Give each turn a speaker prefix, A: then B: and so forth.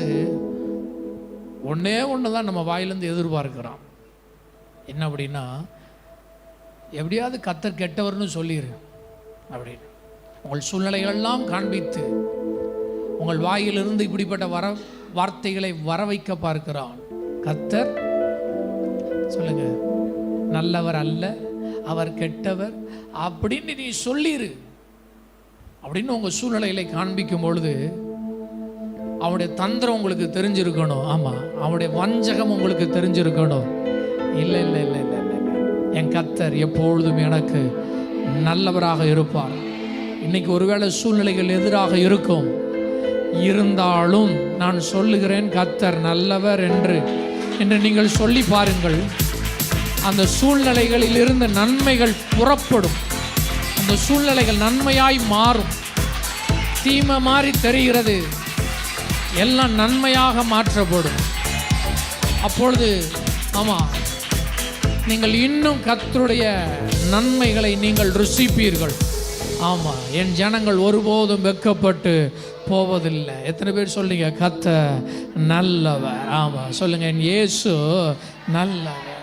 A: பிசாசு ஒன்றே ஒன்று தான் நம்ம வாயிலேருந்து எதிர்பார்க்குறான். என்ன அப்படின்னா, எப்படியாவது கர்த்தர் கெட்டவர்னு சொல்லிடு அப்படின்னு உங்கள் சூழ்நிலைகளெல்லாம் காண்பித்து உங்கள் வாயிலிருந்து இப்படிப்பட்ட வார்த்தைகளை வர வைக்க பார்க்கிறான். கர்த்தர் சொல்லுங்க, நல்லவர் அல்ல, அவர் கெட்டவர் அப்படின்னு நீ சொல்லிரு அப்படின்னு உங்கள் சூழ்நிலைகளை காண்பிக்கும் பொழுது அவனுடைய தந்திரம் உங்களுக்கு தெரிஞ்சிருக்கணும். ஆமாம், அவனுடைய வஞ்சகம் உங்களுக்கு தெரிஞ்சிருக்கணும். இல்லை இல்லை இல்லை இல்லை இல்லை, என் கர்த்தர் எப்பொழுதும் எனக்கு நல்லவராக இருப்பார். இன்னைக்கு ஒருவேளை சூழ்நிலைகள் எதிராக இருக்கும், இருந்தாலும் நான் சொல்லுகிறேன் கர்த்தர் நல்லவர் என்று நீங்கள் சொல்லி பாருங்கள். அந்த சூழ்நிலைகளில் இருந்து நன்மைகள் புறப்படும். அந்த சூழ்நிலைகள் நன்மையாய் மாறும். தீமை மாறி தெரிகிறது, எல்லாம் நன்மையாக மாற்றப்படும். அப்பொழுது ஆமாம், நீங்கள் இன்னும் கர்த்தருடைய நன்மைகளை நீங்கள் ருசிப்பீர்கள். ஆமாம், என் ஜனங்கள் ஒருபோதும் வெட்கப்பட்டு போவதில்லை. எத்தனை பேர் சொல்லுங்க கர்த்தர் நல்லவர்? ஆமாம் சொல்லுங்க, என் இயேசு நல்லவர்.